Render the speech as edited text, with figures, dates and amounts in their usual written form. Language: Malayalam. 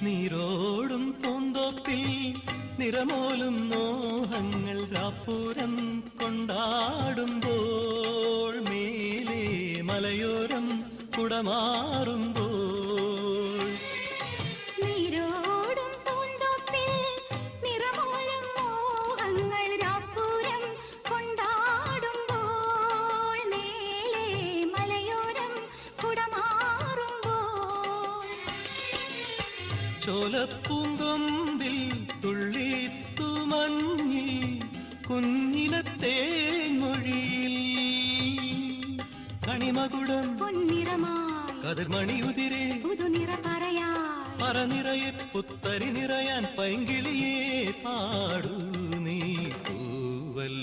നീരോടും പൂന്തോപ്പിൽ നിറമോലും മോഹങ്ങൾ രാപ്പൂരം കൊണ്ടാടുമ്പോൾ മേലെ മലയോരം കുടമാറുമ്പോൾ നീരോടും പൂന്തോപ്പിൽ നിറമോലും മോഹങ്ങൾ രാപ്പൂരം കൊണ്ടാടുമ്പോൾ മേലെ മലയോരം കുടമാറുമ്പോൾ ചോലപ്പൂങ്കൊമ്പിൽ തുള്ളിത്തുമഞ്ഞിൽ കുഞ്ഞിലത്തേൻമൊഴിയിൽ കണിമകുടം പൊന്നിറമായി കതിർമണിയുതിരെ പുതുനിറ പറയാൻ പറനിറയെ പുത്തരി നിറയാൻ പൈങ്കിളിയെ പാടൂ നീ പൂവൽ